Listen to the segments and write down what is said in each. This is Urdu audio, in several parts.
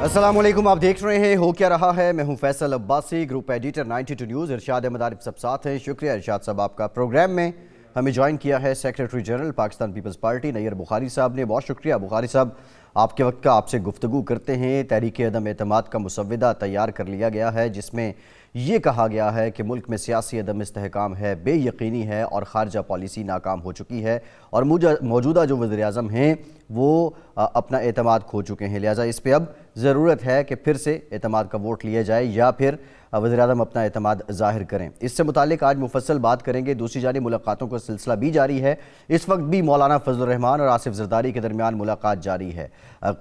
السلام علیکم، آپ دیکھ رہے ہیں ہو کیا رہا ہے۔ میں ہوں Faisal Abbasi, group editor 92 news. Irshad Ahmad Arif صاحب ساتھ ہیں۔ شکریہ ارشاد صاحب، آپ کا پروگرام میں ہمیں جوائن کیا ہے سیکریٹری جنرل پاکستان پیپلز پارٹی نیر بخاری صاحب نے۔ بہت شکریہ بخاری صاحب، آپ کے وقت کا آپ سے گفتگو کرتے ہیں۔ تحریک عدم اعتماد کا مسودہ تیار کر لیا گیا ہے جس میں یہ کہا گیا ہے کہ ملک میں سیاسی عدم استحکام ہے، بے یقینی ہے اور خارجہ پالیسی ناکام ہو چکی ہے، اور موجودہ جو وزیر اعظم ہیں وہ اپنا اعتماد کھو چکے ہیں، لہٰذا اس پہ اب ضرورت ہے کہ پھر سے اعتماد کا ووٹ لیا جائے یا پھر وزیر اعظم اپنا اعتماد ظاہر کریں۔ اس سے متعلق آج مفصل بات کریں گے۔ دوسری جانب ملاقاتوں کا سلسلہ بھی جاری ہے۔ اس وقت بھی مولانا فضل الرحمان اور آصف زرداری کے درمیان ملاقات جاری ہے۔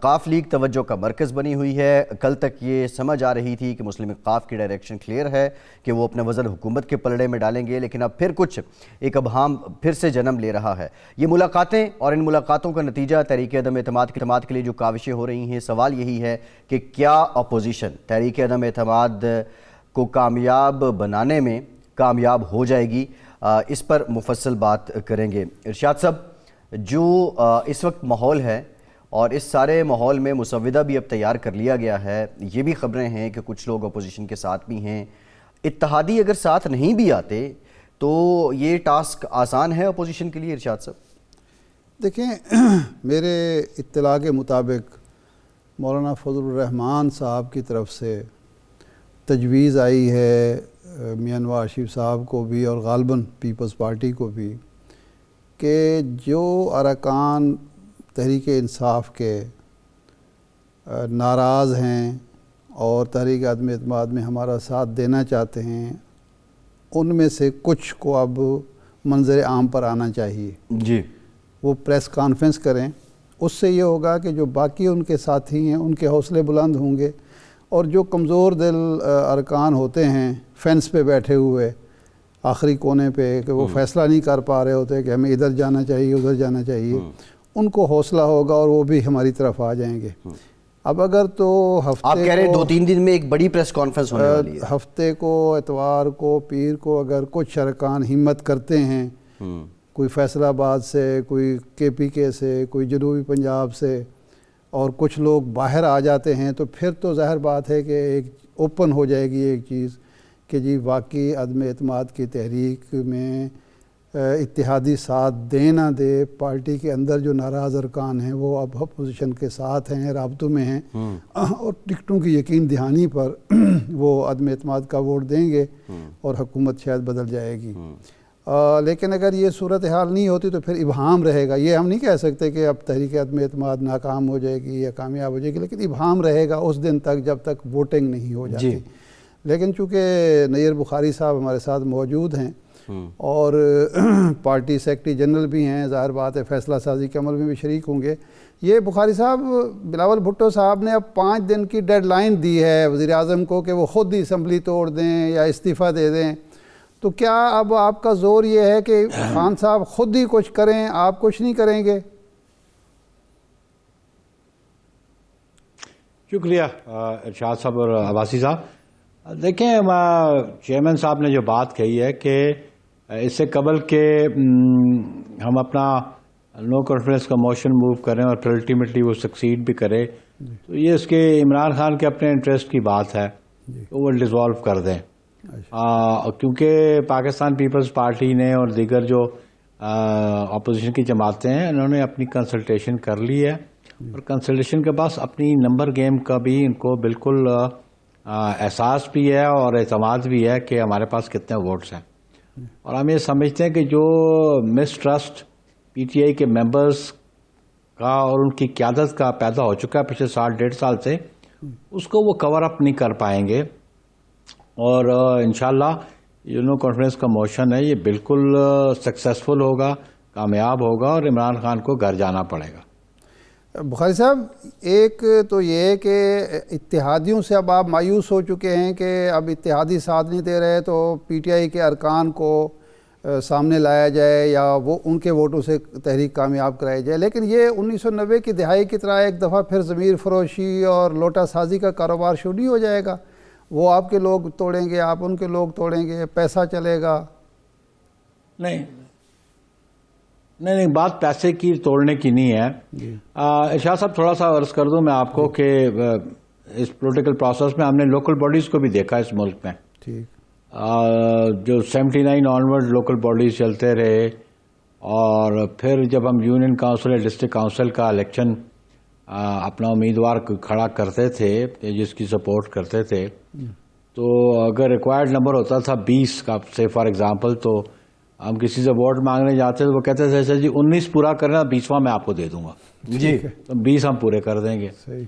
قاف لیگ توجہ کا مرکز بنی ہوئی ہے۔ کل تک یہ سمجھ آ رہی تھی کہ مسلم قاف کی ڈائریکشن کلیئر ہے کہ وہ اپنا وزن حکومت کے پلڑے میں ڈالیں گے، لیکن اب پھر کچھ ایک ابہام پھر سے جنم لے رہا ہے۔ یہ ملاقاتیں اور ان ملاقاتوں کا نتیجہ تحریک عدم اعتماد کے لیے جو کاوشیں ہو رہی ہیں، سوال یہی ہے کہ کیا اپوزیشن تحریک عدم اعتماد کو کامیاب بنانے میں کامیاب ہو جائے گی؟ اس پر مفصل بات کریں گے۔ ارشاد صاحب، جو اس وقت ماحول ہے اور اس سارے ماحول میں مسودہ بھی اب تیار کر لیا گیا ہے، یہ بھی خبریں ہیں کہ کچھ لوگ اپوزیشن کے ساتھ بھی ہیں، اتحادی اگر ساتھ نہیں بھی آتے تو یہ ٹاسک آسان ہے اپوزیشن کے لیے؟ ارشاد صاحب دیکھیں، میرے اطلاع کے مطابق مولانا فضل الرحمان صاحب کی طرف سے تجویز آئی ہے میاں نواز شریف صاحب کو بھی اور غالباً پیپلز پارٹی کو بھی کہ جو ارکان تحریک انصاف کے ناراض ہیں اور تحریک عدم اعتماد میں ہمارا ساتھ دینا چاہتے ہیں، ان میں سے کچھ کو اب منظر عام پر آنا چاہیے۔ جی، وہ پریس کانفرنس کریں، اس سے یہ ہوگا کہ جو باقی ان کے ساتھی ہیں ان کے حوصلے بلند ہوں گے، اور جو کمزور دل ارکان ہوتے ہیں فینس پہ بیٹھے ہوئے آخری کونے پہ کہ وہ فیصلہ نہیں کر پا رہے ہوتے کہ ہمیں ادھر جانا چاہیے ادھر جانا چاہیے، ان کو حوصلہ ہوگا اور وہ بھی ہماری طرف آ جائیں گے۔ اب اگر تو آپ کہہ رہے ہیں 2-3 دن میں ایک بڑی پریس کانفرنس ہونے والی ہے، ہفتے کو، اتوار کو، پیر کو اگر کچھ ارکان ہمت کرتے ہیں، کوئی فیصل آباد سے، کوئی KPK سے، کوئی جنوبی پنجاب سے، اور کچھ لوگ باہر آ جاتے ہیں، تو پھر تو ظاہر بات ہے کہ ایک اوپن ہو جائے گی ایک چیز کہ جی واقعی عدم اعتماد کی تحریک میں اتحادی ساتھ دے نہ دے، پارٹی کے اندر جو ناراض ارکان ہیں وہ اب اپوزیشن کے ساتھ ہیں، رابطوں میں ہیں، اور ٹکٹوں کی یقین دہانی پر وہ عدم اعتماد کا ووٹ دیں گے اور حکومت شاید بدل جائے گی۔ لیکن اگر یہ صورتحال نہیں ہوتی تو پھر ابہام رہے گا۔ یہ ہم نہیں کہہ سکتے کہ اب تحریک عدم اعتماد ناکام ہو جائے گی یا کامیاب ہو جائے گی، لیکن ابہام رہے گا اس دن تک جب تک ووٹنگ نہیں ہو جاتی۔ لیکن چونکہ نیر بخاری صاحب ہمارے ساتھ موجود ہیں اور پارٹی سیکریٹری جنرل بھی ہیں، ظاہر بات ہے فیصلہ سازی کے عمل میں بھی شریک ہوں گے۔ یہ بخاری صاحب، بلاول بھٹو صاحب نے اب 5 دن کی ڈیڈ لائن دی ہے وزیر اعظم کو کہ وہ خود ہی اسمبلی توڑ دیں یا استعفیٰ دے دیں، تو کیا اب آپ کا زور یہ ہے کہ خان صاحب خود ہی کچھ کریں، آپ کچھ نہیں کریں گے؟ شکریہ ارشاد صاحب اور عباسی صاحب۔ دیکھیں، چیئرمین صاحب نے جو بات کہی ہے کہ اس سے قبل کہ ہم اپنا نو کانفیڈنس کا موشن موو کریں اور پھر الٹیمیٹلی وہ سکسیڈ بھی کرے، تو یہ اس کے عمران خان کے اپنے انٹرسٹ کی بات ہے، تو وہ ڈیزالو کر دیں، کیونکہ پاکستان پیپلز پارٹی نے اور دیگر جو اپوزیشن کی جماعتیں ہیں انہوں نے اپنی کنسلٹیشن کر لی ہے، اور کنسلٹیشن کے پاس اپنی نمبر گیم کا بھی ان کو بالکل احساس بھی ہے اور اعتماد بھی ہے کہ ہمارے پاس کتنے ووٹس ہیں، اور ہم یہ سمجھتے ہیں کہ جو مسٹرسٹ PTI کے ممبرز کا اور ان کی قیادت کا پیدا ہو چکا ہے پچھلے 1.5 سال سے، اس کو وہ کور اپ نہیں کر پائیں گے، اور انشاءاللہ یہ نو کانفیڈنس کا موشن ہے یہ بالکل سکسیسفل ہوگا، کامیاب ہوگا، اور عمران خان کو گھر جانا پڑے گا۔ بخاری صاحب، ایک تو یہ ہے کہ اتحادیوں سے اب آپ مایوس ہو چکے ہیں کہ اب اتحادی ساتھ نہیں دے رہے تو PTI کے ارکان کو سامنے لایا جائے یا وہ ان کے ووٹوں سے تحریک کامیاب کرائی جائے، لیکن یہ 1990 کی دہائی کی طرح ایک دفعہ پھر ضمیر فروشی اور لوٹا سازی کا کاروبار شروع نہیں ہو جائے گا؟ وہ آپ کے لوگ توڑیں گے، آپ ان کے لوگ توڑیں گے، پیسہ چلے گا؟ نہیں، بات پیسے کی توڑنے کی نہیں ہے۔ ارشاد صاحب، تھوڑا سا عرض کر دوں میں آپ کو کہ اس پولیٹیکل پروسیس میں ہم نے لوکل باڈیز کو بھی دیکھا اس ملک میں. ٹھیک. جو 79 آنورڈ لوکل باڈیز چلتے رہے اور پھر جب ہم یونین کاؤنسل یا ڈسٹرکٹ کاؤنسل کا الیکشن اپنا امیدوار کھڑا کرتے تھے جس کی سپورٹ کرتے تھے تو اگر ریکوائرڈ نمبر ہوتا تھا 20 کا سے فار ایگزامپل تو ہم کسی سے ووٹ مانگنے جاتے تو وہ کہتے تھے سر جی 19 پورا کرنا 20واں میں آپ کو دے دوں گا. جی تو 20 ہم پورے کر دیں گے. صحیح.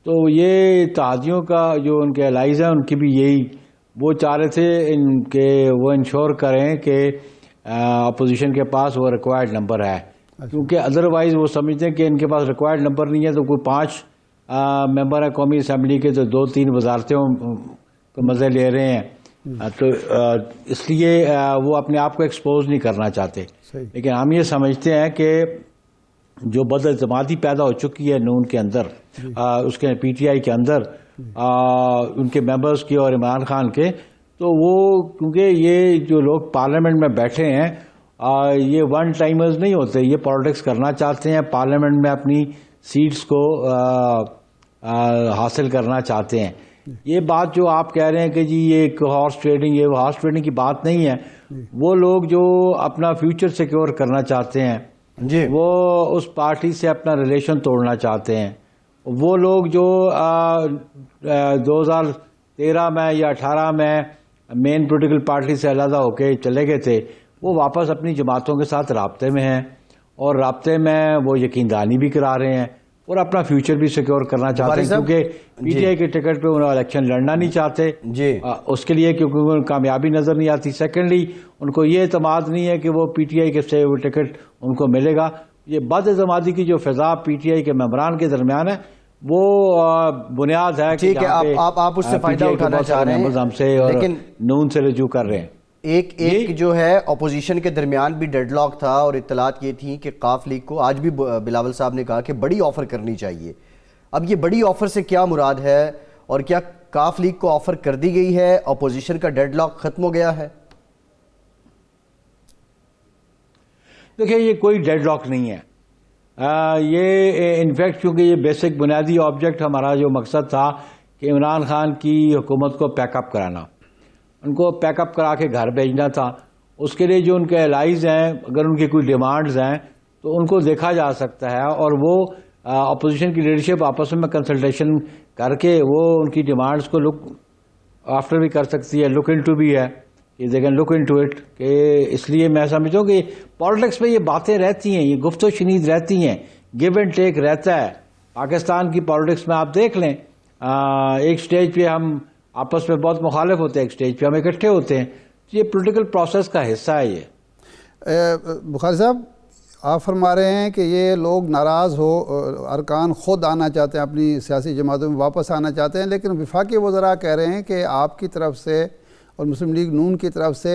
تو یہ اتحادیوں کا جو ان کے الائز ہیں ان کی بھی یہی وہ چاہ رہے تھے کہ وہ انشور کریں کہ اپوزیشن کے پاس وہ ریکوائرڈ نمبر ہے کیونکہ ادروائز وہ سمجھتے ہیں کہ ان کے پاس ریکوائرڈ نمبر نہیں ہے تو کوئی 5 ممبر ہیں قومی اسمبلی کے تو 2-3 وزارتوں کو مزے لے رہے ہیں تو اس لیے وہ اپنے آپ کو ایکسپوز نہیں کرنا چاہتے. لیکن ہم یہ سمجھتے ہیں کہ جو بد اعتمادی پیدا ہو چکی ہے نون کے اندر اس کے پی ٹی آئی کے اندر ان کے ممبرز کی اور عمران خان کے تو وہ کیونکہ یہ جو لوگ پارلیمنٹ میں بیٹھے ہیں یہ ون ٹائمرز نہیں ہوتے, یہ پالیٹکس کرنا چاہتے ہیں, پارلیمنٹ میں اپنی سیٹس کو حاصل کرنا چاہتے ہیں. یہ بات جو آپ کہہ رہے ہیں کہ جی یہ ہارس ٹریڈنگ یہ ہارس ٹریڈنگ کی بات نہیں ہے. وہ لوگ جو اپنا فیوچر سیکیور کرنا چاہتے ہیں جی وہ اس پارٹی سے اپنا ریلیشن توڑنا چاہتے ہیں. وہ لوگ جو 2013 میں یا 18 میں مین پولیٹیکل پارٹی سے علیحدہ ہو کے چلے گئے تھے وہ واپس اپنی جماعتوں کے ساتھ رابطے میں ہیں اور رابطے میں وہ یقین دہانی بھی کرا رہے ہیں اور اپنا فیوچر بھی سیکیور کرنا چاہتے ہیں کیونکہ پی ٹی آئی کے ٹکٹ پہ انہوں الیکشن لڑنا نہیں چاہتے جی اس کے لیے کیونکہ انہیں کامیابی نظر نہیں آتی. سیکنڈلی ان کو یہ اعتماد نہیں ہے کہ وہ پی ٹی آئی کے سے وہ ٹکٹ ان کو ملے گا. یہ بد اعتمادی کی جو فضا پی ٹی آئی کے ممبران کے درمیان ہے وہ بنیاد ہے. ٹھیک ہے آپ اس سے فائدہ اٹھانا چاہ رہے ہیں ہم سے اور نون سے رجوع کر رہے ہیں. ایک جو ہے اپوزیشن کے درمیان بھی ڈیڈ لاک تھا اور اطلاعات یہ تھیں کہ قاف لیگ کو آج بھی بلاول صاحب نے کہا کہ بڑی آفر کرنی چاہیے. اب یہ بڑی آفر سے کیا مراد ہے اور کیا قاف لیگ کو آفر کر دی گئی ہے, اپوزیشن کا ڈیڈ لاک ختم ہو گیا ہے؟ دیکھیں یہ کوئی ڈیڈ لاک نہیں ہے. یہ انفیکٹ کیونکہ یہ بیسک بنیادی آبجیکٹ ہمارا جو مقصد تھا کہ عمران خان کی حکومت کو پیک اپ کرانا, ان کو پیک اپ کرا کے گھر بھیجنا تھا. اس کے لیے جو ان کے الائز ہیں اگر ان کی کوئی ڈیمانڈز ہیں تو ان کو دیکھا جا سکتا ہے اور وہ اپوزیشن کی لیڈرشپ آپس میں کنسلٹیشن کر کے وہ ان کی ڈیمانڈز کو لک آفٹر بھی کر سکتی ہے, لک ان ٹو بھی ہے کہ they can look into it. کہ اس لیے میں سمجھتا ہوں کہ پالیٹکس میں یہ باتیں رہتی ہیں, یہ گفت و شنید رہتی ہیں, گیو اینڈ ٹیک رہتا ہے. پاکستان کی پالیٹکس میں آپ دیکھ لیں ایک سٹیج پہ ہم آپس میں بہت مخالف ہوتے ہیں, ایک سٹیج پہ ہم اکٹھے ہوتے ہیں. یہ پولیٹیکل پروسیس کا حصہ ہے. یہ بخاری صاحب آپ فرما رہے ہیں کہ یہ لوگ ناراض ہو, ارکان خود آنا چاہتے ہیں, اپنی سیاسی جماعتوں میں واپس آنا چاہتے ہیں, لیکن وفاقی وزراء کہہ رہے ہیں کہ آپ کی طرف سے اور مسلم لیگ نون کی طرف سے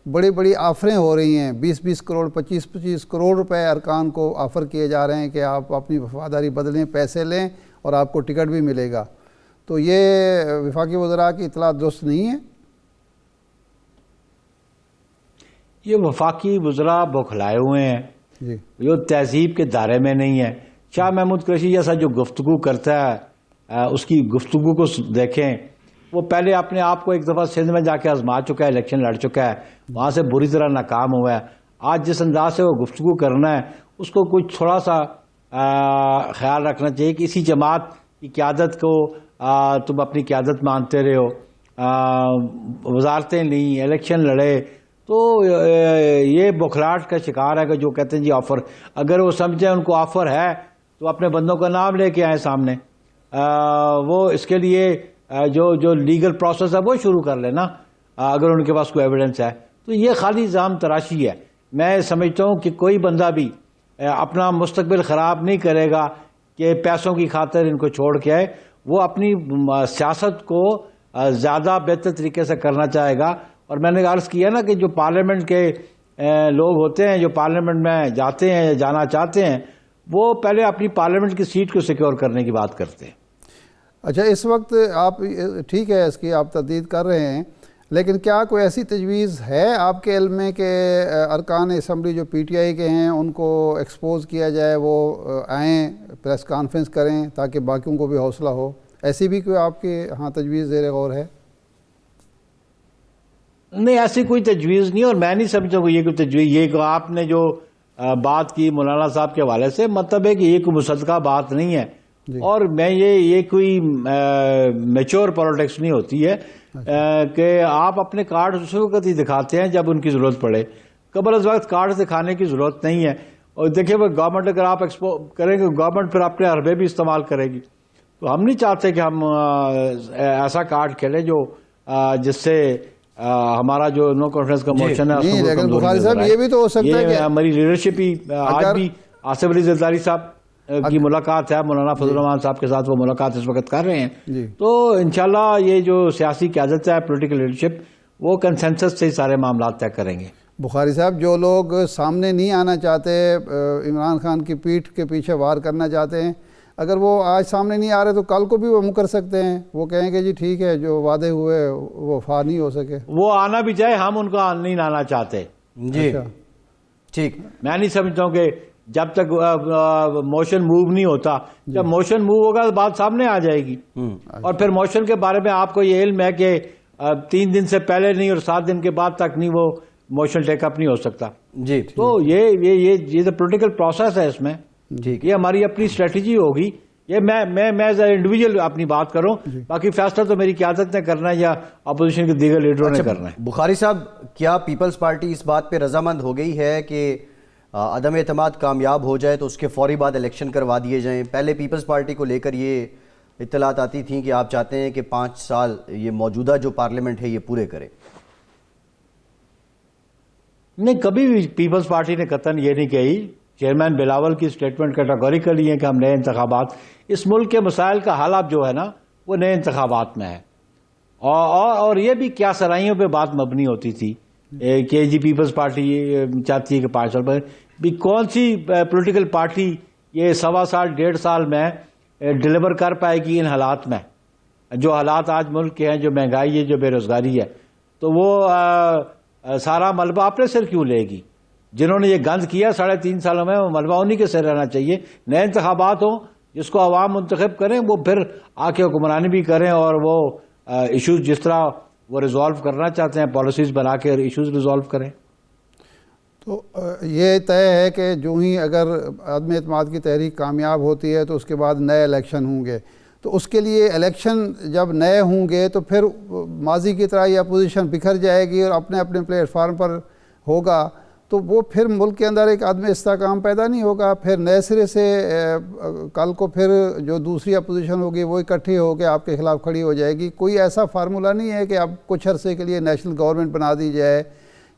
بڑی بڑی آفریں ہو رہی ہیں, 20-20 کروڑ 25-25 کروڑ روپے ارکان کو آفر کیے جا رہے ہیں کہ آپ اپنی وفاداری بدلیں, پیسے لیں اور آپ کو ٹکٹ بھی ملے گا. تو یہ وفاقی وزراء کی اطلاع درست نہیں ہے؟ یہ وفاقی وزراء بوکھلائے ہوئے ہیں جی, جو تہذیب کے دائرے میں نہیں ہے. شاہ محمود قریشی جیسا جو گفتگو کرتا ہے اس کی گفتگو کو دیکھیں. وہ پہلے اپنے آپ کو ایک دفعہ سندھ میں جا کے آزما چکا ہے, الیکشن لڑ چکا ہے, وہاں سے بری طرح ناکام ہوا ہے. آج جس انداز سے وہ گفتگو کرنا ہے اس کو کچھ تھوڑا سا خیال رکھنا چاہیے کہ اسی جماعت کی قیادت کو تم اپنی قیادت مانتے رہے ہو, وزارتیں لیں, الیکشن لڑے. تو یہ بوکھلاہٹ کا شکار ہے کہ جو کہتے ہیں جی آفر, اگر وہ سمجھیں ان کو آفر ہے تو اپنے بندوں کا نام لے کے آئیں سامنے. وہ اس کے لیے جو لیگل پروسیس ہے وہ شروع کر لینا اگر ان کے پاس کوئی ایویڈنس ہے. تو یہ خالی الزام تراشی ہے. میں سمجھتا ہوں کہ کوئی بندہ بھی اپنا مستقبل خراب نہیں کرے گا کہ پیسوں کی خاطر ان کو چھوڑ کے آئے. وہ اپنی سیاست کو زیادہ بہتر طریقے سے کرنا چاہے گا. اور میں نے عرض کیا نا کہ جو پارلیمنٹ کے لوگ ہوتے ہیں جو پارلیمنٹ میں جاتے ہیں یا جانا چاہتے ہیں وہ پہلے اپنی پارلیمنٹ کی سیٹ کو سیکیور کرنے کی بات کرتے ہیں. اچھا, اس وقت آپ ٹھیک ہے اس کی آپ تردید کر رہے ہیں, لیکن کیا کوئی ایسی تجویز ہے آپ کے علم میں کہ ارکان اسمبلی جو پی ٹی آئی کے ہیں ان کو ایکسپوز کیا جائے, وہ آئیں پریس کانفرنس کریں تاکہ باقیوں کو بھی حوصلہ ہو؟ ایسی بھی کوئی آپ کے ہاں تجویز زیر غور ہے؟ نہیں، ایسی کوئی تجویز نہیں، اور میں نہیں سمجھتا کہ یہ کوئی تجویز، یہ کہ آپ نے جو بات کی مولانا صاحب کے حوالے سے، مطلب ہے کہ یہ کوئی مصدقہ بات نہیں ہے، اور میں یہ کوئی میچور پالیٹکس نہیں ہوتی ہے کہ آپ اپنے کارڈ اس وقت ہی دکھاتے ہیں جب ان کی ضرورت پڑے، قبل از وقت کارڈ دکھانے کی ضرورت نہیں ہے۔ اور دیکھیں وہ گورنمنٹ اگر آپ ایکسپو کریں گے، گورنمنٹ پھر اپنے حربے بھی استعمال کرے گی، تو ہم نہیں چاہتے کہ ہم ایسا کارڈ کھیلیں جو جس سے ہمارا جو نو کانفیڈنس کا موشن ہے اس نہیں، میں لیکن کمزوری بخاری نظر صاحب آئے۔ یہ بھی تو ہو سکتا ہے کہ ہماری لیڈرشپ ہی آج بھی آصف علی زرداری صاحب کی ملاقات ہے، مولانا فضل الرحمان صاحب کے ساتھ وہ ملاقات اس وقت کر رہے ہیں، تو انشاءاللہ یہ جو سیاسی قیادت ہے، پولیٹیکل لیڈرشپ، وہ کنسنسس سے ہی سارے معاملات طے کریں گے۔ بخاری صاحب جو لوگ سامنے نہیں آنا چاہتے، عمران خان کی پیٹھ کے پیچھے وار کرنا چاہتے ہیں، اگر وہ آج سامنے نہیں آ رہے تو کل کو بھی وہ مکر سکتے ہیں، وہ کہیں کہ جی ٹھیک ہے جو وعدے ہوئے وہ وفا نہیں ہو سکے۔ وہ آنا بھی چاہے، ہم ان کو نہیں آنا چاہتے۔ جی ٹھیک، میں نہیں سمجھتا ہوں کہ جب تک موشن موو نہیں ہوتا، جب موشن موو ہوگا تو بات سامنے آ جائے گی، اور پھر موشن کے بارے میں آپ کو یہ علم ہے کہ 3 دن سے پہلے نہیں اور 7 دن کے بعد تک نہیں وہ موشن ٹیک اپ نہیں ہو سکتا۔ جی تو یہ پولیٹیکل پروسیس ہے، اس میں یہ ہماری اپنی اسٹریٹجی ہوگی۔ یہ میں ایز اے انڈیویجل اپنی بات کروں، باقی فیصلہ تو میری قیادت نے کرنا ہے یا اپوزیشن کے دیگر لیڈروں نے کرنا ہے۔ بخاری صاحب، کیا پیپلز پارٹی اس بات پہ رضامند ہو گئی ہے کہ عدم اعتماد کامیاب ہو جائے تو اس کے فوری بعد الیکشن کروا دیے جائیں؟ پہلے پیپلز پارٹی کو لے کر یہ اطلاعات آتی تھیں کہ آپ چاہتے ہیں کہ 5 سال یہ موجودہ جو پارلیمنٹ ہے یہ پورے کرے۔ نہیں، کبھی بھی پیپلز پارٹی نے قطعاً یہ نہیں کہی۔ چیئرمین بلاول کی سٹیٹمنٹ کیٹاگوریکلی ہے کہ ہم نئے انتخابات، اس ملک کے مسائل کا حل اب جو ہے نا وہ نئے انتخابات میں ہے، اور یہ بھی کیا سرائیوں پہ بات مبنی ہوتی تھی کہ جی پیپلز پارٹی چاہتی ہے کہ 5 سال پر بھی کون سی پولیٹیکل پارٹی یہ 1.25 سال 1.5 سال میں ڈیلیور کر پائے گی ان حالات میں، جو حالات آج ملک کے ہیں، جو مہنگائی ہے، جو بے روزگاری ہے، تو وہ سارا ملبہ اپنے سر کیوں لے گی؟ جنہوں نے یہ گند کیا 3.5 سالوں میں، وہ ملبہ انہی کے سر رہنا چاہیے۔ نئے انتخابات ہوں جس کو عوام منتخب کریں، وہ پھر آ کے حکمرانی بھی کریں، اور وہ ایشوز جس طرح وہ ریزالو کرنا چاہتے ہیں پالیسیز بنا کے ایشوز ریزالو کریں۔ تو یہ طے ہے کہ جو ہی اگر عدم اعتماد کی تحریک کامیاب ہوتی ہے تو اس کے بعد نئے الیکشن ہوں گے، تو اس کے لیے الیکشن جب نئے ہوں گے تو پھر ماضی کی طرح یہ اپوزیشن بکھر جائے گی اور اپنے اپنے پلیٹ فارم پر ہوگا، تو وہ پھر ملک کے اندر ایک عدم استحکام پیدا نہیں ہوگا۔ پھر نئے سرے سے کل کو پھر جو دوسری اپوزیشن ہوگی وہ اکٹھی ہو کے آپ کے خلاف کھڑی ہو جائے گی۔ کوئی ایسا فارمولہ نہیں ہے کہ اب کچھ عرصے کے لیے نیشنل گورنمنٹ بنا دی جائے،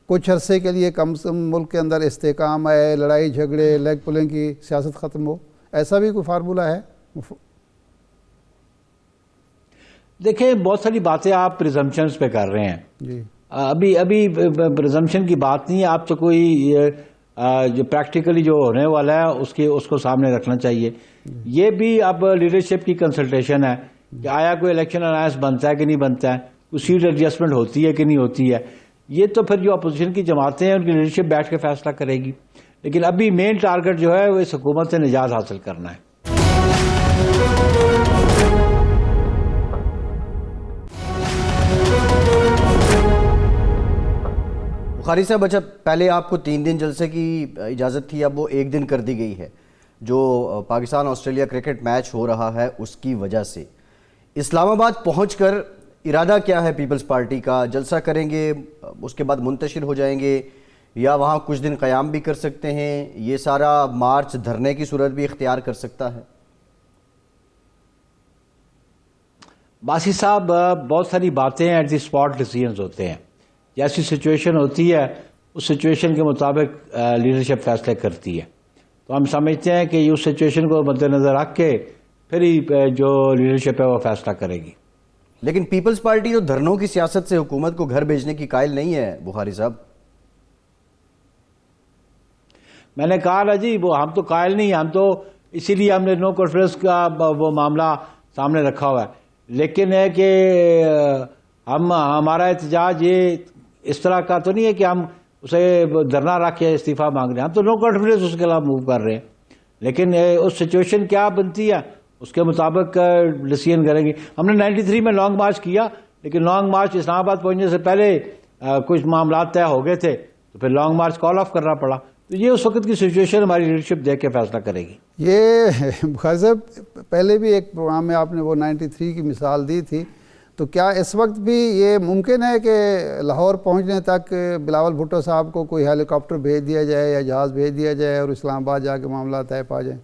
کچھ عرصے کے لیے کم سے کم ملک کے اندر استحکام آئے، لڑائی جھگڑے لیگ پولنگ کی سیاست ختم ہو، ایسا بھی کوئی فارمولہ ہے؟ دیکھیں، بہت ساری باتیں آپ پریزمپشنز پہ کر رہے ہیں۔ جی، ابھی پریزمپشن کی بات نہیں ہے، آپ تو کوئی جو پریکٹیکلی جو ہونے والا ہے اس کو سامنے رکھنا چاہیے۔ یہ بھی اب لیڈرشپ کی کنسلٹیشن ہے کہ آیا کوئی الیکشن الائنس بنتا ہے کہ نہیں بنتا ہے، کوئی سیٹ ایڈجسٹمنٹ ہوتی ہے کہ نہیں ہوتی ہے، یہ تو پھر جو اپوزیشن کی جماعتیں ہیں ان کی لیڈرشپ بیٹھ کے فیصلہ کرے گی، لیکن ابھی مین ٹارگٹ جو ہے وہ اس حکومت سے نجات حاصل کرنا ہے۔ بخاری صاحب، اچھا پہلے آپ کو 3 دن جلسے کی اجازت تھی، اب وہ 1 دن کر دی گئی ہے، جو پاکستان آسٹریلیا کرکٹ میچ ہو رہا ہے اس کی وجہ سے۔ اسلام آباد پہنچ کر ارادہ کیا ہے پیپلز پارٹی کا؟ جلسہ کریں گے، اس کے بعد منتشر ہو جائیں گے، یا وہاں کچھ دن قیام بھی کر سکتے ہیں؟ یہ سارا مارچ دھرنے کی صورت بھی اختیار کر سکتا ہے؟ باسی صاحب، بہت ساری باتیں ایٹ دی اسپاٹ ڈیسیژنز ہوتے ہیں، جیسی سچویشن ہوتی ہے اس سچویشن کے مطابق لیڈرشپ فیصلے کرتی ہے، تو ہم سمجھتے ہیں کہ اس سچویشن کو مد نظر رکھ کے پھر ہی جو لیڈرشپ ہے وہ فیصلہ کرے گی۔ لیکن پیپلز پارٹی تو دھرنوں کی سیاست سے حکومت کو گھر بھیجنے کی قائل نہیں ہے بخاری صاحب۔ میں نے کہا نا جی، وہ ہم تو قائل نہیں، ہم تو اسی لیے ہم نے نو کانفیڈنس کا وہ معاملہ سامنے رکھا ہوا ہے، لیکن ہے کہ ہمارا احتجاج یہ اس طرح کا تو نہیں ہے کہ ہم اسے دھرنا رکھ کے استعفیٰ مانگ رہے ہیں، ہم تو نو کانفیڈنس اس کے خلاف موو کر رہے ہیں، لیکن اس سچویشن کیا بنتی ہے اس کے مطابق ڈیسیژن کریں گے. ہم نے 93 میں لانگ مارچ کیا، لیکن لانگ مارچ اسلام آباد پہنچنے سے پہلے کچھ معاملات طے ہو گئے تھے، تو پھر لانگ مارچ کال آف کرنا پڑا. تو یہ اس وقت کی سچویشن ہماری لیڈرشپ دیکھ کے فیصلہ کرے گی. یہ بخاری صاحب پہلے بھی ایک پروگرام میں آپ نے وہ 93 کی مثال دی تھی، تو کیا اس وقت بھی یہ ممکن ہے کہ لاہور پہنچنے تک بلاول بھٹو صاحب کو کوئی ہیلی کاپٹر بھیج دیا جائے یا جہاز بھیج دیا جائے اور اسلام آباد جا کے معاملات طے پا جائیں؟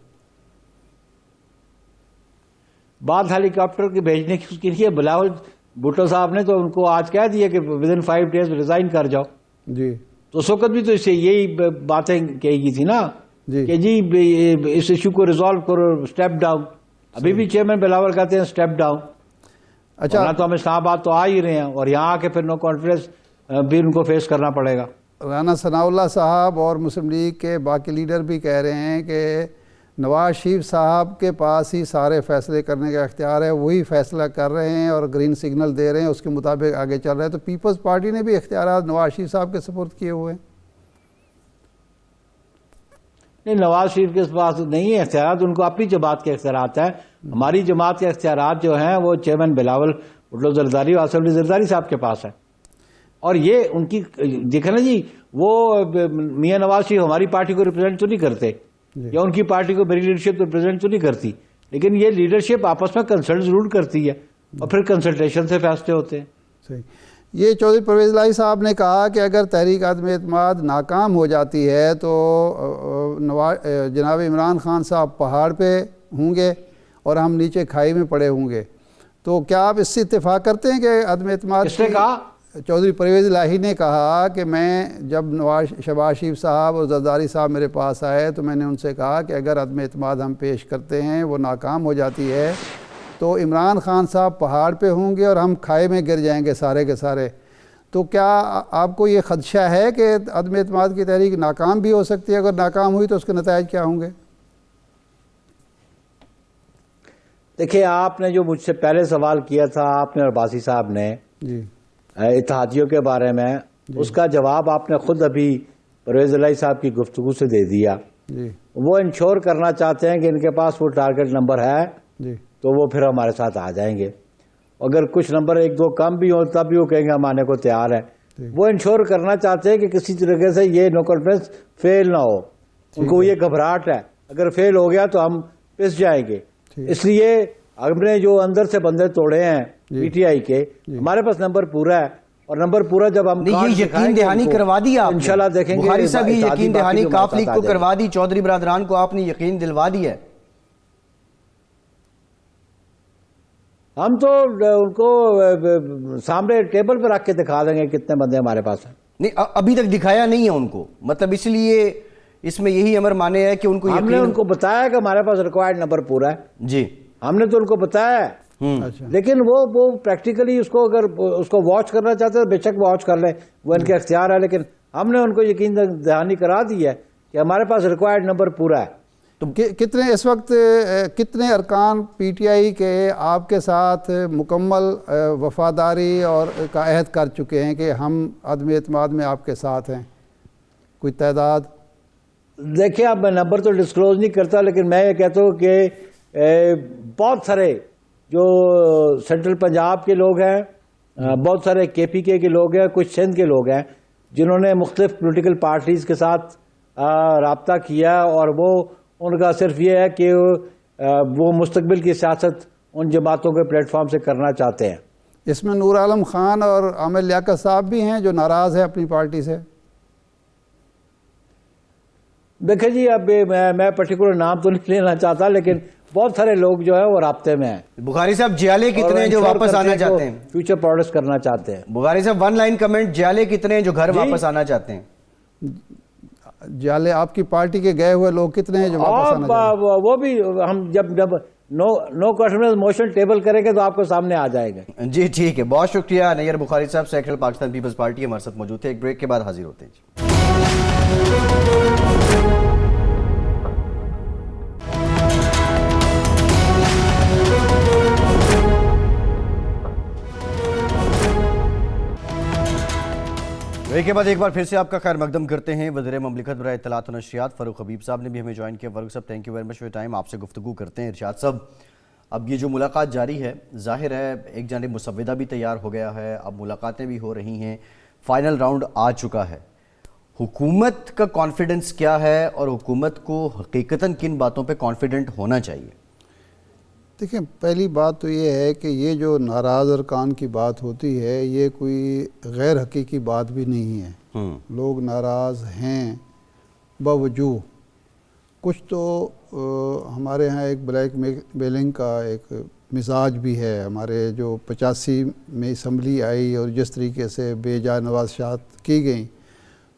بات ہیلی کاپٹر کے بھیجنے کی اس کے لیے بلاول بھٹو صاحب نے تو ان کو آج کہہ دیا کہ ودن 5 days ریزائن کر جاؤ. جی تو اس وقت بھی تو اسے یہی باتیں کہی گئی تھی نا کہ جی اس ایشو کو ریزالو کرو، اسٹیپ ڈاؤن. ابھی بھی چیئرمین بلاول کہتے ہیں اسٹیپ ڈاؤن. اچھا، تو ہم اسلام آباد تو آ ہی رہے ہیں اور یہاں آ کے پھر نو کانفیڈنس بھی ان کو فیس کرنا پڑے گا. رانا ثناء اللہ صاحب اور مسلم لیگ کے باقی لیڈر بھی کہہ رہے ہیں کہ نواز شریف صاحب کے پاس ہی سارے فیصلے کرنے کا اختیار ہے، وہی فیصلہ کر رہے ہیں اور گرین سگنل دے رہے ہیں، اس کے مطابق آگے چل رہے ہیں. تو پیپلز پارٹی نے بھی اختیارات نواز شریف صاحب کے سپرد کیے ہوئے ہیں. نہیں، نواز شریف کے پاس نہیں ہے اختیارات، ان کو اپنی جماعت کے اختیارات ہیں. ہماری جماعت کے اختیارات جو ہیں وہ چیئرمین بلاول بھٹو زرداری اور اسمبلی زرداری صاحب کے پاس ہے. اور یہ ان کی دیکھیں نا جی، وہ میاں نواز شریف ہماری پارٹی کو ریپرزینٹ تو نہیں کرتے یا ان کی پارٹی کو میری لیڈرشپ ریپرزینٹ تو نہیں کرتی، لیکن یہ لیڈرشپ آپس میں کنسلٹ ضرور کرتی ہے اور پھر کنسلٹیشن سے فیصلے ہوتے ہیں. صحیح. یہ چودھری پرویز الہی صاحب نے کہا کہ اگر تحریک عدم اعتماد ناکام ہو جاتی ہے تو جناب عمران خان صاحب پہاڑ پہ ہوں گے اور ہم نیچے کھائی میں پڑے ہوں گے. تو کیا آپ اس سے اتفاق کرتے ہیں کہ عدم اعتماد؟ کس نے کہا؟ چودھری پرویز الہی نے کہا کہ میں جب شہباز شریف صاحب اور زرداری صاحب میرے پاس آئے تو میں نے ان سے کہا کہ اگر عدم اعتماد ہم پیش کرتے ہیں وہ ناکام ہو جاتی ہے تو عمران خان صاحب پہاڑ پہ ہوں گے اور ہم کھائے میں گر جائیں گے سارے کے سارے. تو کیا آپ کو یہ خدشہ ہے کہ عدم اعتماد کی تحریک ناکام بھی ہو سکتی ہے؟ اگر ناکام ہوئی تو اس کے نتائج کیا ہوں گے؟ دیکھیں، آپ نے جو مجھ سے پہلے سوال کیا تھا آپ نے اور عباسی صاحب نے جی اتحادیوں کے بارے میں، اس کا جواب آپ نے خود ابھی پرویز الہی صاحب کی گفتگو سے دے دیا. جی وہ انشور کرنا چاہتے ہیں کہ ان کے پاس وہ ٹارگٹ نمبر ہے جی تو وہ پھر ہمارے ساتھ آ جائیں گے. اگر کچھ نمبر 1-2 کم بھی ہوں تب بھی وہ کہیں گے ہم آنے کو تیار ہیں. وہ انشور کرنا چاہتے ہیں کہ کسی طریقے سے یہ نو کانفرنس فیل نہ ہو. ان کو یہ گھبراہٹ ہے اگر فیل ہو گیا تو ہم پس جائیں گے. اس لیے ہم نے جو اندر سے بندے توڑے ہیں پی ٹی آئی کے، ہمارے پاس نمبر پورا ہے اور نمبر پورا جب ہم یہ یقین دہانی کروا دی آپ نے، انشاءاللہ دیکھیں گے. بخاری صاحب یہ یقین دہانی کاف لیگ کو کروا دی، چودھری برادران کو آپ نے یقین دلوا دی ہے. ہم تو ان کو سامنے ٹیبل پہ رکھ کے دکھا دیں گے کتنے بندے ہمارے پاس ہیں. نہیں، ابھی تک دکھایا نہیں ہے ان کو، مطلب اس لیے اس میں یہی امر مانے ہے کہ ان کو ہم نے ان کو بتایا کہ ہمارے پاس ریکوائرڈ نمبر پورا ہے. جی ہم نے تو ان کو بتایا ہے، لیکن وہ پریکٹیکلی اس کو اگر اس کو واچ کرنا چاہتے ہیں بے شک واچ کر لیں، وہ ان کے اختیار ہے. لیکن ہم نے ان کو یقین دہانی کرا دی ہے کہ ہمارے پاس ریکوائرڈ نمبر پورا ہے. تو کتنے اس وقت کتنے ارکان پی ٹی آئی کے آپ کے ساتھ مکمل وفاداری اور کا عہد کر چکے ہیں کہ ہم عدم اعتماد میں آپ کے ساتھ ہیں؟ کوئی تعداد؟ دیکھیں، اب میں نمبر تو ڈسکلوز نہیں کرتا، لیکن میں یہ کہتا ہوں کہ بہت سارے جو سینٹرل پنجاب کے لوگ ہیں، بہت سارے کے پی کے لوگ ہیں، کچھ سندھ کے لوگ ہیں جنہوں نے مختلف پولیٹیکل پارٹیز کے ساتھ رابطہ کیا، اور وہ ان کا صرف یہ ہے کہ وہ مستقبل کی سیاست ان جماعتوں کے پلیٹ فارم سے کرنا چاہتے ہیں. اس میں نور عالم خان اور عامر لیاقت صاحب بھی ہیں جو ناراض ہیں اپنی پارٹی سے. دیکھیں جی، اب میں پرٹیکولر نام تو نہیں لینا چاہتا، لیکن بہت سارے لوگ جو ہے وہ رابطے میں ہیں. بخاری صاحب جیالے کتنے ہیں جو واپس آنا چاہتے ہیں؟ فیوچر پروڈکٹس کرنا چاہتے ہیں. بخاری صاحب 1 لائن کمنٹ، جیالے کتنے ہیں جو گھر واپس آنا چاہتے ہیں؟ جالے آپ کی پارٹی کے گئے ہوئے لوگ کتنے ہیں جو واپس آنا چاہتے ہیں؟ وہ بھی ہم جب نو کوشچن موشن ٹیبل کریں گے تو آپ کو سامنے آ جائے گا. جی ٹھیک ہے، بہت شکریہ نیر بخاری صاحب، سیکرٹری پاکستان پیپلز پارٹی ہمارے ساتھ موجود تھے. ایک بریک کے بعد حاضر ہوتے ہیں. بریک کے بعد ایک بار پھر سے آپ کا خیر مقدم کرتے ہیں. وزیر مملکت برائے اطلاعات و نشریات فاروق حبیب صاحب نے بھی ہمیں جوائن کیا. فاروق صاحب thank you very much for time. آپ سے گفتگو کرتے ہیں. ارشاد صاحب، اب یہ جو ملاقات جاری ہے، ظاہر ہے ایک جانب مسودہ بھی تیار ہو گیا ہے، اب ملاقاتیں بھی ہو رہی ہیں، فائنل راؤنڈ آ چکا ہے. حکومت کا کانفیڈنس کیا ہے اور حکومت کو حقیقتاً کن باتوں پہ کانفیڈنٹ ہونا چاہیے؟ دیکھیں، پہلی بات تو یہ ہے کہ یہ جو ناراض ارکان کی بات ہوتی ہے یہ کوئی غیر حقیقی بات بھی نہیں ہے. لوگ ناراض ہیں باوجود کچھ تو ہمارے ہاں ایک بلیک میلنگ کا ایک مزاج بھی ہے. ہمارے جو 85 میں اسمبلی آئی اور جس طریقے سے بے جا نوازشات کی گئیں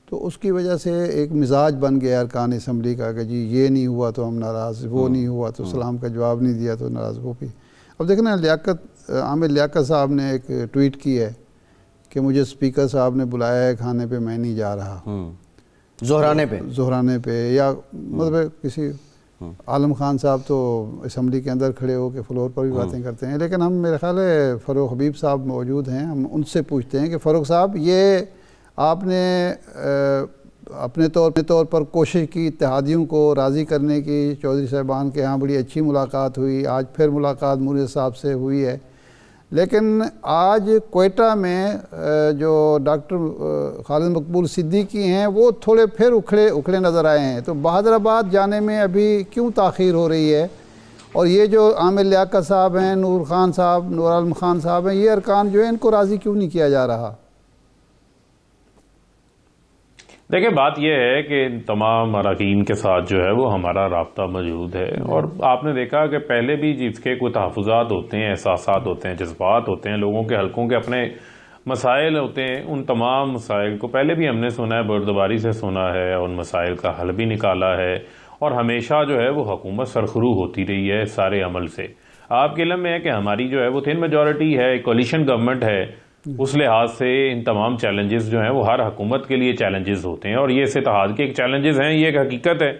تو اس کی وجہ سے ایک مزاج بن گیا ارکان اسمبلی کا کہ جی یہ نہیں ہوا تو ہم ناراض، وہ نہیں ہوا تو سلام کا جواب نہیں دیا تو ناراض ہو گئی. اب دیکھنا عامر لیاقت صاحب نے ایک ٹویٹ کی ہے کہ مجھے اسپیکر صاحب نے بلایا ہے کھانے پہ، میں نہیں جا رہا. زہرانے پہ یا مطلب کسی عالم خان صاحب تو اسمبلی کے اندر کھڑے ہو کے فلور پر بھی باتیں کرتے ہیں. لیکن ہم میرے خیال ہے فاروق حبیب صاحب موجود ہیں، ہم ان سے پوچھتے ہیں کہ فاروق صاحب یہ آپ نے اپنے طور پر کوشش کی اتحادیوں کو راضی کرنے کی، چودھری صاحبان کے ہاں بڑی اچھی ملاقات ہوئی، آج پھر ملاقات موریا صاحب سے ہوئی ہے، لیکن آج کوئٹہ میں جو ڈاکٹر خالد مقبول صدیقی ہیں وہ تھوڑے پھر اکھڑے نظر آئے ہیں. تو بہادر آباد جانے میں ابھی کیوں تاخیر ہو رہی ہے؟ اور یہ جو عامر لیاقت صاحب ہیں، نور عالم خان صاحب ہیں، یہ ارکان جو ہیں ان کو راضی کیوں نہیں کیا جا رہا؟ دیکھیں، بات یہ ہے کہ تمام اراکین کے ساتھ جو ہے وہ ہمارا رابطہ موجود ہے، اور آپ نے دیکھا کہ پہلے بھی جس کے کوئی تحفظات ہوتے ہیں، احساسات ہوتے ہیں، جذبات ہوتے ہیں، لوگوں کے حلقوں کے اپنے مسائل ہوتے ہیں، ان تمام مسائل کو پہلے بھی ہم نے سنا ہے، بردباری سے سنا ہے، ان مسائل کا حل بھی نکالا ہے، اور ہمیشہ جو ہے وہ حکومت سرخرو ہوتی رہی ہے سارے عمل سے. آپ کے علم میں ہے کہ ہماری جو ہے وہ تھن میجورٹی ہے، کولیشن گورنمنٹ ہے، اس لحاظ سے ان تمام چیلنجز جو ہیں وہ ہر حکومت کے لیے چیلنجز ہوتے ہیں، اور یہ اس اتحاد کے ایک چیلنجز ہیں، یہ ایک حقیقت ہے.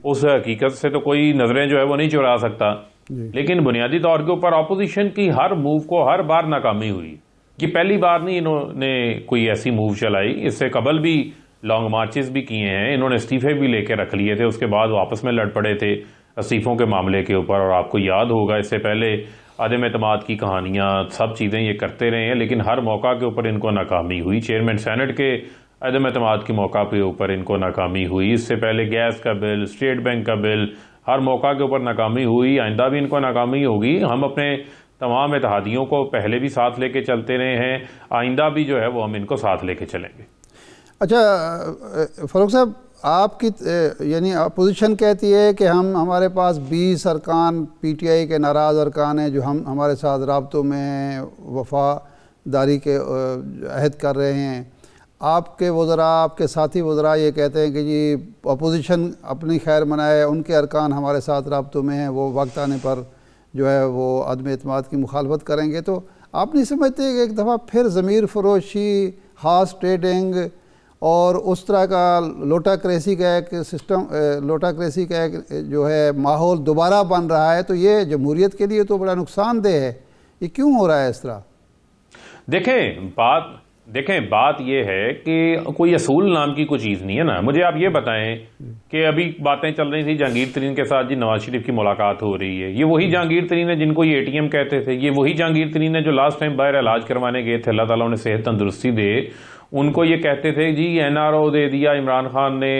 اس حقیقت سے تو کوئی نظریں جو ہے وہ نہیں چرا سکتا. لیکن بنیادی طور کے اوپر اپوزیشن کی ہر موو کو ہر بار ناکامی ہوئی. یہ پہلی بار نہیں انہوں نے کوئی ایسی موو چلائی، اس سے قبل بھی لانگ مارچز بھی کیے ہیں، انہوں نے استعفے بھی لے کے رکھ لیے تھے، اس کے بعد واپس میں لڑ پڑے تھے استعفوں کے معاملے کے اوپر. اور آپ کو یاد ہوگا اس سے پہلے عدم اعتماد کی کہانیاں، سب چیزیں یہ کرتے رہے ہیں، لیکن ہر موقع کے اوپر ان کو ناکامی ہوئی. چیئرمین سینٹ کے عدم اعتماد کی موقع کے اوپر ان کو ناکامی ہوئی، اس سے پہلے گیس کا بل، اسٹیٹ بینک کا بل، ہر موقع کے اوپر ناکامی ہوئی. آئندہ بھی ان کو ناکامی ہوگی. ہم اپنے تمام اتحادیوں کو پہلے بھی ساتھ لے کے چلتے رہے ہیں، آئندہ بھی جو ہے وہ ہم ان کو ساتھ لے کے چلیں گے. اچھا فاروق صاحب، آپ کی یعنی اپوزیشن کہتی ہے کہ ہمارے پاس 20 ارکان پی ٹی آئی کے ناراض ارکان ہیں جو ہمارے ساتھ رابطوں میں ہیں، وفاداری کے عہد کر رہے ہیں. آپ کے وزراء، آپ کے ساتھی وزراء یہ کہتے ہیں کہ جی اپوزیشن اپنی خیر منائے، ان کے ارکان ہمارے ساتھ رابطوں میں ہیں، وہ وقت آنے پر جو ہے وہ عدم اعتماد کی مخالفت کریں گے. تو آپ نہیں سمجھتے کہ ایک دفعہ پھر ضمیر فروشی، ہارس ٹریڈنگ اور اس طرح کا لوٹا کریسی کا ایک سسٹم، لوٹا کریسی کا ایک جو ہے ماحول دوبارہ بن رہا ہے؟ تو یہ جمہوریت کے لیے تو بڑا نقصان دہ ہے. یہ کیوں ہو رہا ہے اس طرح؟ دیکھیں بات یہ ہے کہ کوئی اصول نام کی کوئی چیز نہیں ہے نا. مجھے آپ یہ بتائیں کہ ابھی باتیں چل رہی تھی جہانگیر ترین کے ساتھ، جی نواز شریف کی ملاقات ہو رہی ہے، یہ وہی جہانگیر ترین ہے جن کو یہ ATM کہتے تھے، یہ وہی جہانگیر ترین ہے جو لاسٹ ٹائم باہر علاج کروانے گئے تھے، اللہ تعالیٰ انہیں صحت تندرستی دے. ان کو یہ کہتے تھے جی NRO دے دیا، عمران خان نے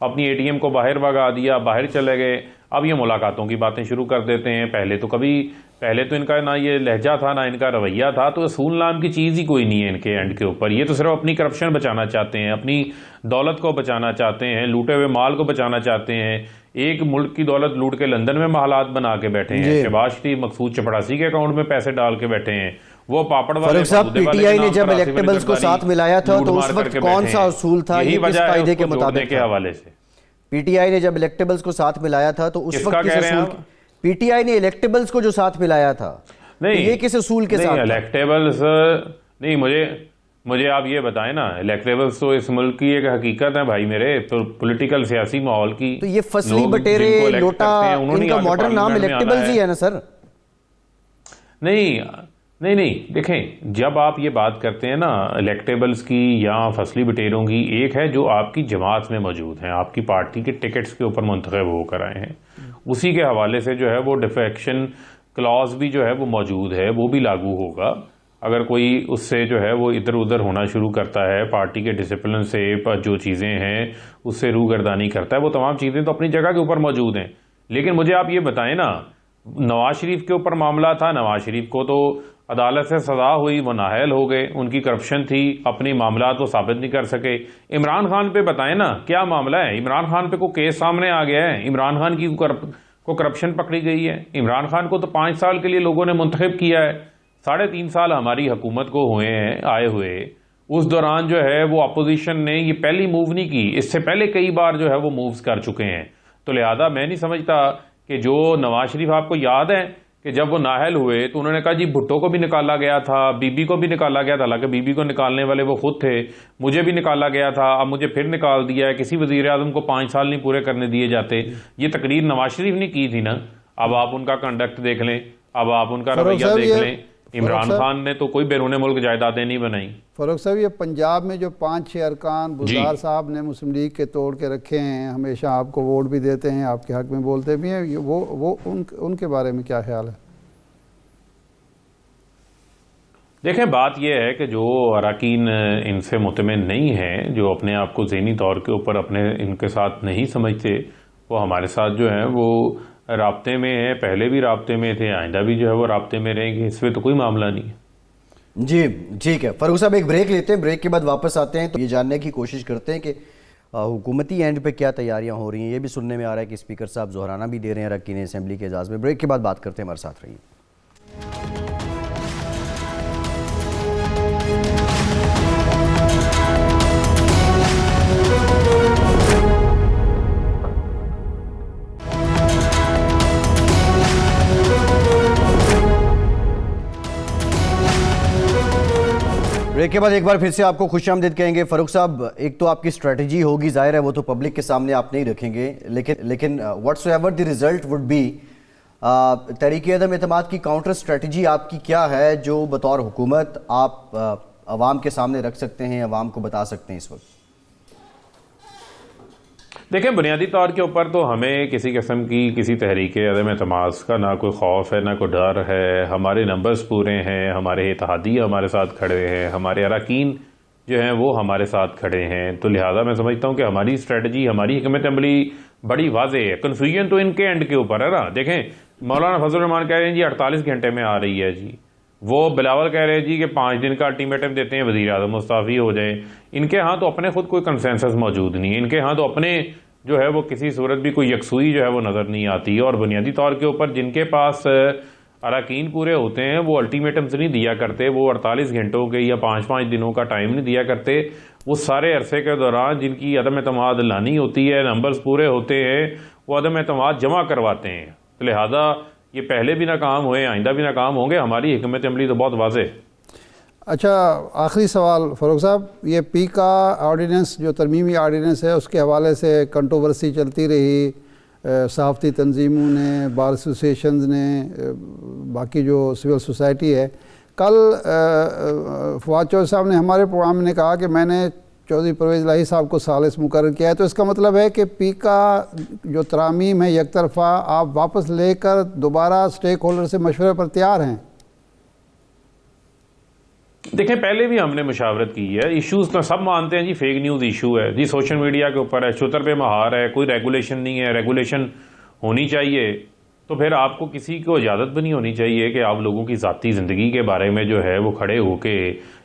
اپنی ATM کو باہر بھگا دیا، باہر چلے گئے. اب یہ ملاقاتوں کی باتیں شروع کر دیتے ہیں. پہلے تو ان کا نہ یہ لہجہ تھا نہ ان کا رویہ تھا. تو اصول نام کی چیز ہی کوئی نہیں ہے ان کے اینڈ کے اوپر. یہ تو صرف اپنی کرپشن بچانا چاہتے ہیں، اپنی دولت کو بچانا چاہتے ہیں، لوٹے ہوئے مال کو بچانا چاہتے ہیں. ایک ملک کی دولت لوٹ کے لندن میں محلات بنا کے بیٹھے ہیں. شہباز شریف مقصود چپڑاسی کے اکاؤنٹ میں پیسے ڈال کے بیٹھے ہیں. وہ پاپڑ والے فاروق صاحب، پی ٹی آئی نے جب الیکٹیبلز کو ساتھ ملایا تھا تو اس وقت کون سا اصول تھا؟ یہی یہ کس وجہ ہے قاعدے اس کے کو جوڑنے مطابق کے حوالے سے. پی ٹی آئی نے جب الیکٹیبلز کو ساتھ ملایا تھا تو اس وقت کس اصول؟ پی ٹی آئی نے الیکٹیبلز کو جو ساتھ ملایا تھا یہ کس اصول کے ساتھ؟ الیکٹیبلز نہیں، مجھے آپ یہ بتائیں نا، الیکٹیبلز تو اس ملک کی ایک حقیقت ہے بھائی میرے، پولیٹیکل سیاسی ماحول کی. تو یہ فصلی بٹیرے، لوٹا، ان کا ماڈرن نام الیکٹیبلز ہی ہے نا سر؟ نہیں دیکھیں، جب آپ یہ بات کرتے ہیں نا الیکٹیبلز کی یا فصلی بٹیروں کی، ایک ہے جو آپ کی جماعت میں موجود ہیں، آپ کی پارٹی کے ٹکٹس کے اوپر منتخب ہو کر آئے ہیں، اسی کے حوالے سے جو ہے وہ ڈیفیکشن کلاز بھی جو ہے وہ موجود ہے، وہ بھی لاگو ہوگا. اگر کوئی اس سے جو ہے وہ ادھر ادھر ہونا شروع کرتا ہے، پارٹی کے ڈسپلن سے جو چیزیں ہیں اس سے روگردانی کرتا ہے، وہ تمام چیزیں تو اپنی جگہ کے اوپر موجود ہیں. لیکن مجھے آپ یہ بتائیں نا، نواز شریف کے اوپر معاملہ تھا، نواز شریف کو تو عدالت سے سزا ہوئی، وہ نااہل ہو گئے، ان کی کرپشن تھی، اپنی معاملات وہ ثابت نہیں کر سکے. عمران خان پہ بتائیں نا کیا معاملہ ہے. عمران خان پہ کوئی کیس سامنے آ گیا ہے؟ عمران خان کی کو کرپشن پکڑی گئی ہے؟ عمران خان کو تو 5 سال کے لیے لوگوں نے منتخب کیا ہے. 3.5 سال ہماری حکومت کو ہوئے ہیں آئے ہوئے. اس دوران جو ہے وہ اپوزیشن نے یہ پہلی موو نہیں کی، اس سے پہلے کئی بار جو ہے وہ مووز کر چکے ہیں. تو لہذا میں نہیں سمجھتا کہ جو نواز شریف، آپ کو یاد ہے کہ جب وہ نااہل ہوئے تو انہوں نے کہا جی بھٹو کو بھی نکالا گیا تھا، بی بی کو بھی نکالا گیا تھا، حالانکہ بی بی کو نکالنے والے وہ خود تھے، مجھے بھی نکالا گیا تھا، اب مجھے پھر نکال دیا ہے. کسی وزیر اعظم کو 5 سال نہیں پورے کرنے دیے جاتے. یہ تقریر نواز شریف نے کی تھی نا. اب آپ ان کا کنڈکٹ دیکھ لیں، اب آپ ان کا رویہ دیکھ لیں. عمران خان نے تو کوئی بیرون ملک جائیدادیں نہیں بنائی. فاروق صاحب، یہ پنجاب میں جو 5-6 ارکان بزدار صاحب نے مسلم لیگ کے توڑ کے رکھے ہیں، ہمیشہ آپ کو ووٹ بھی دیتے ہیں، آپ کے حق میں بولتے بھی ہیں، وہ ان کے بارے میں کیا خیال ہے؟ دیکھیں، بات یہ ہے کہ جو اراکین ان سے مطمئن نہیں ہیں، جو اپنے آپ کو ذہنی طور کے اوپر اپنے ان کے ساتھ نہیں سمجھتے، وہ ہمارے ساتھ جو ہیں وہ رابطے میں ہیں. پہلے بھی رابطے میں تھے، آئندہ بھی جو ہے وہ رابطے میں رہیں گے. اس میں تو کوئی معاملہ نہیں ہے. جی ٹھیک ہے فاروق صاحب، ایک بریک لیتے ہیں، بریک کے بعد واپس آتے ہیں تو یہ جاننے کی کوشش کرتے ہیں کہ حکومتی اینڈ پہ کیا تیاریاں ہو رہی ہیں. یہ بھی سننے میں آ رہا ہے کہ اسپیکر صاحب زہرانہ بھی دے رہے ہیں اراکین اسمبلی کے اعزاز میں. بریک کے بعد بات کرتے ہیں، ہمارے ساتھ رہیے. بریک کے بعد ایک بار پھر سے آپ کو خوش آمدید کہیں گے. فاروق صاحب، ایک تو آپ کی اسٹریٹجی ہوگی، ظاہر ہے وہ تو پبلک کے سامنے آپ نہیں رکھیں گے، لیکن whatever the result would be, تحریک عدم اعتماد کی کاؤنٹر اسٹریٹجی آپ کی کیا ہے جو بطور حکومت آپ عوام کے سامنے رکھ سکتے ہیں، عوام کو بتا سکتے ہیں اس وقت؟ دیکھیں، بنیادی طور کے اوپر تو ہمیں کسی قسم کی کسی تحریک عدم اعتماد کا نہ کوئی خوف ہے، نہ کوئی ڈر ہے. ہمارے نمبرز پورے ہیں، ہمارے اتحادی ہمارے ساتھ کھڑے ہیں، ہمارے اراکین جو ہیں وہ ہمارے ساتھ کھڑے ہیں. تو لہٰذا میں سمجھتا ہوں کہ ہماری اسٹریٹجی، ہماری حکمت عملی بڑی واضح ہے. کنفیوژن تو ان کے اینڈ کے اوپر ہے نا. دیکھیں، مولانا فضل الرحمان کہہ رہے ہیں جی 48 گھنٹے میں آ رہی ہے جی. وہ بلاول کہہ رہے ہیں جی کہ 5 دن کا الٹیمیٹم دیتے ہیں، وزیر اعظم مستعفی ہو جائیں. ان کے ہاں تو اپنے خود کوئی کنسنسس موجود نہیں ہے. ان کے ہاں تو اپنے جو ہے وہ کسی صورت بھی کوئی یکسوئی جو ہے وہ نظر نہیں آتی. اور بنیادی طور کے اوپر جن کے پاس اراکین پورے ہوتے ہیں وہ الٹیمیٹمز نہیں دیا کرتے، وہ 48 گھنٹوں کے یا 5 دنوں کا ٹائم نہیں دیا کرتے. وہ سارے عرصے کے دوران جن کی عدم اعتماد لانی ہوتی ہے، نمبرز پورے ہوتے ہیں، وہ عدم اعتماد جمع کرواتے ہیں. لہذا یہ پہلے بھی ناکام ہوئے، آئندہ بھی ناکام ہوں گے. ہماری حکمت عملی تو بہت واضح ہے. اچھا، آخری سوال فاروق صاحب، یہ پی کا آرڈیننس جو ترمیمی آرڈیننس ہے اس کے حوالے سے کنٹروورسی چلتی رہی. صحافتی تنظیموں نے، بار ایسوسیشنز نے، باقی جو سول سوسائٹی ہے. کل فواد چودھری صاحب نے ہمارے پروگرام میں کہا کہ میں نے چودھری پرویز الہی صاحب کو ثالث مقرر کیا ہے. تو اس کا مطلب ہے کہ پی کا جو ترامیم ہے یک طرفہ آپ واپس لے کر دوبارہ سٹیک ہولڈر سے مشورے پر تیار ہیں؟ دیکھیں، پہلے بھی ہم نے مشاورت کی ہے. ایشوز تو سب مانتے ہیں جی، فیک نیوز ایشو ہے جی، سوشل میڈیا کے اوپر ہے، شتر پہ مہار ہے، کوئی ریگولیشن نہیں ہے. ریگولیشن ہونی چاہیے تو پھر آپ کو کسی کو اجازت بھی نہیں ہونی چاہیے کہ آپ لوگوں کی ذاتی زندگی کے بارے میں جو ہے وہ کھڑے ہو کے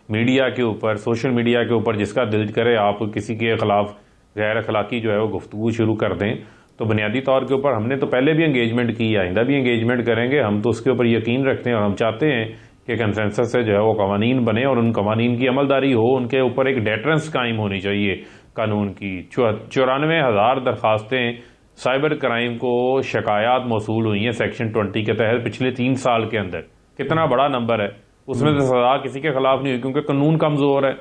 میڈیا کے اوپر، سوشل میڈیا کے اوپر جس کا دل کرے آپ کسی کے خلاف غیر اخلاقی جو ہے وہ گفتگو شروع کر دیں. تو بنیادی طور کے اوپر ہم نے تو پہلے بھی انگیجمنٹ کی ہے، آئندہ بھی انگیجمنٹ کریں گے. ہم تو اس کے اوپر یقین رکھتے ہیں اور ہم چاہتے ہیں کہ کنسنسس سے جو ہے وہ قوانین بنے اور ان قوانین کی عملداری ہو. ان کے اوپر ایک ڈیٹرنس قائم ہونی چاہیے قانون کی. 94,000 درخواستیں سائبر کرائم کو شکایات موصول ہوئی ہیں سیکشن 20 کے تحت پچھلے 3 سال کے اندر. کتنا بڑا نمبر ہے. اس میں تو سزا کسی کے خلاف نہیں ہوئی کیونکہ قانون کمزور ہے.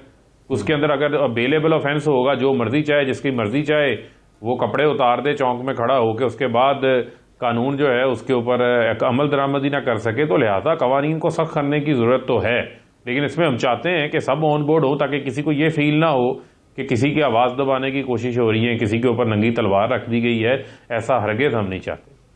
اس کے اندر اگر اویلیبل آفینس ہوگا، جو مرضی چاہے، جس کی مرضی چاہے وہ کپڑے اتار دے چونک میں کھڑا ہو کے، اس کے بعد قانون جو ہے اس کے اوپر عمل درآمدی نہ کر سکے. تو لہذا قوانین کو سخت کرنے کی ضرورت تو ہے، لیکن اس میں ہم چاہتے ہیں کہ سب آن بورڈ ہو تاکہ کسی کو یہ فیل نہ ہو کہ کسی کی آواز دبانے کی کوشش ہو رہی ہے، کسی کے اوپر ننگی تلوار رکھ دی گئی ہے. ایسا ہرگز ہم نہیں چاہتے.